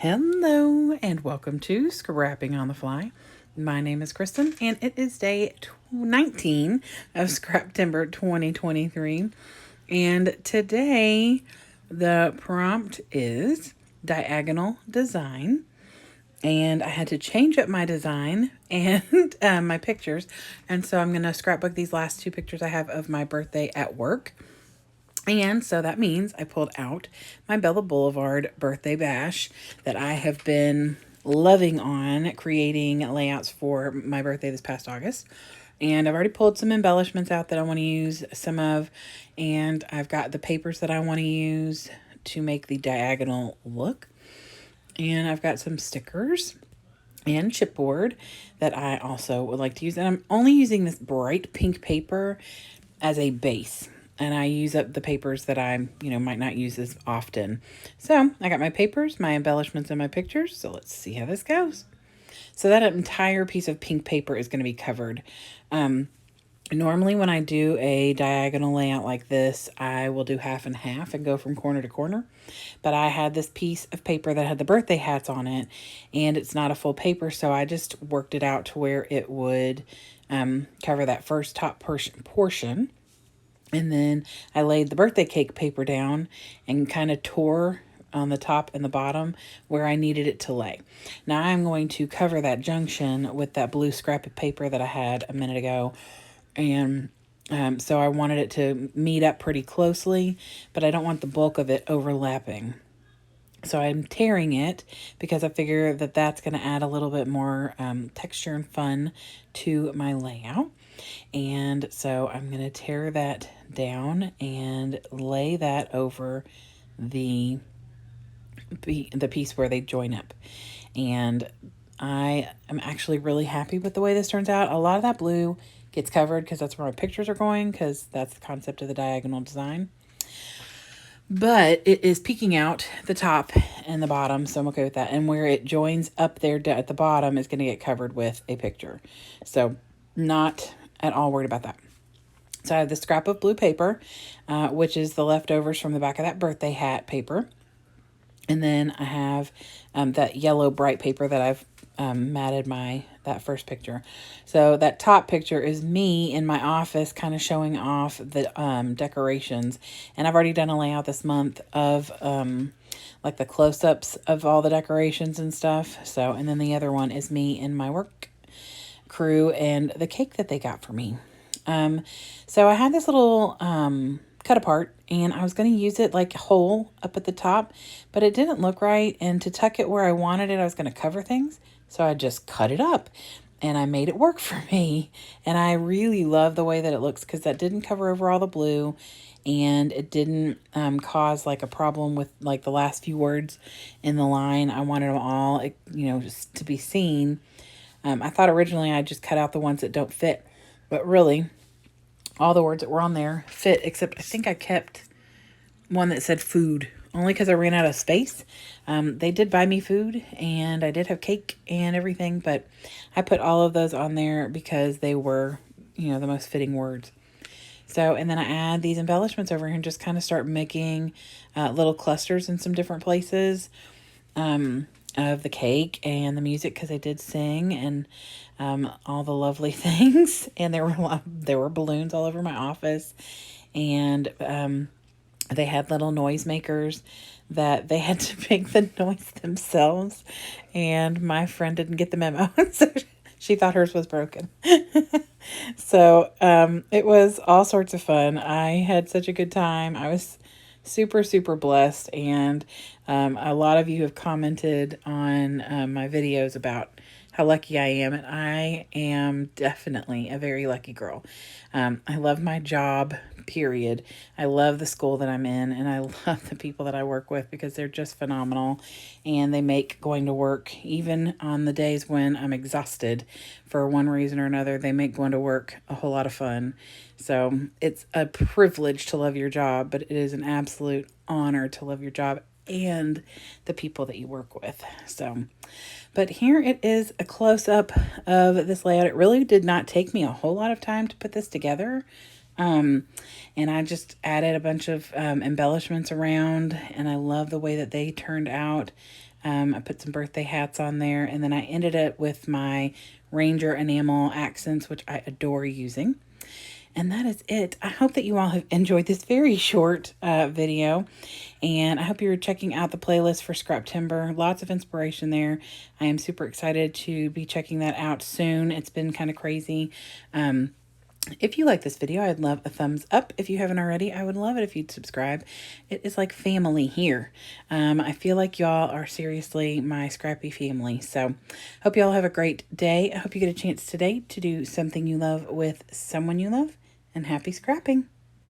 Hello and welcome to Scrapping on the Fly. My name is Kristen and it is day 19 of Scraptember 2023. And today the prompt is diagonal design. And I had to change up my design and my pictures. And so I'm going to scrapbook these last two pictures I have of my birthday at work. And so that means I pulled out my Bella Boulevard birthday bash that I have been loving on creating layouts for my birthday this past August. And I've already pulled some embellishments out that I want to use some of. And I've got the papers that I want to use to make the diagonal look. And I've got some stickers and chipboard that I also would like to use. And I'm only using this bright pink paper as a base. And I use up the papers that I, might not use as often. So I got my papers, my embellishments, and my pictures. So let's see how this goes. So that entire piece of pink paper is going to be covered. Normally when I do a diagonal layout like this, I will do half and half and go from corner to corner. But I had this piece of paper that had the birthday hats on it, and it's not a full paper, so I just worked it out to where it would cover that first top portion. And then I laid the birthday cake paper down and kind of tore on the top and the bottom where I needed it to lay. Now I'm going to cover that junction with that blue scrap of paper that I had a minute ago. And so I wanted it to meet up pretty closely, but I don't want the bulk of it overlapping. So I'm tearing it because I figure that that's going to add a little bit more texture and fun to my layout. And so I'm going to tear that down and lay that over the piece where they join up. And I am actually really happy with the way this turns out. A lot of that blue gets covered because that's where my pictures are going, because that's the concept of the diagonal design. But it is peeking out the top and the bottom, so I'm okay with that. And where it joins up there at the bottom is going to get covered with a picture. So not at all worried about that. So I have this scrap of blue paper, which is the leftovers from the back of that birthday hat paper. And then I have that yellow bright paper that I've matted that first picture. So that top picture is me in my office kind of showing off the decorations. And I've already done a layout this month of like the close-ups of all the decorations and stuff. So, and then the other one is me and my work crew and the cake that they got for me. So I had this little cut apart, and I was going to use it like whole up at the top, but it didn't look right. And to tuck it where I wanted it, I was going to cover things. So I just cut it up and I made it work for me. And I really love the way that it looks because that didn't cover over all the blue, and it didn't cause like a problem with like the last few words in the line. I wanted them all, just to be seen. I thought originally I just cut out the ones that don't fit, but really all the words that were on there fit, except I think I kept one that said food, only because I ran out of space. They did buy me food, and I did have cake and everything, but I put all of those on there because they were, the most fitting words. So, and then I add these embellishments over here and just kind of start making little clusters in some different places of the cake and the music, because I did sing, and all the lovely things. And there were balloons all over my office, and they had little noise makers that they had to make the noise themselves. And my friend didn't get the memo, so she thought hers was broken. So it was all sorts of fun. I had such a good time. I was super, super blessed. And a lot of you have commented on my videos about how lucky I am. And I am definitely a very lucky girl. I love my job, period. I love the school that I'm in, and I love the people that I work with because they're just phenomenal, and they make going to work, even on the days when I'm exhausted for one reason or another, they make going to work a whole lot of fun. So it's a privilege to love your job, but it is an absolute honor to love your job and the people that you work with. So, but here it is, a close-up of this layout. It really did not take me a whole lot of time to put this together. And I just added a bunch of embellishments around, and I love the way that they turned out. I put some birthday hats on there, and then I ended it with my Ranger enamel accents, which I adore using. And that is it. I hope that you all have enjoyed this very short video. And I hope you're checking out the playlist for Scraptember. Lots of inspiration there. I am super excited to be checking that out soon. It's been kind of crazy. If you like this video, I'd love a thumbs up. If you haven't already, I would love it if you'd subscribe. It is like family here. I feel like y'all are seriously my scrappy family. So hope y'all have a great day. I hope you get a chance today to do something you love with someone you love. And happy scrapping.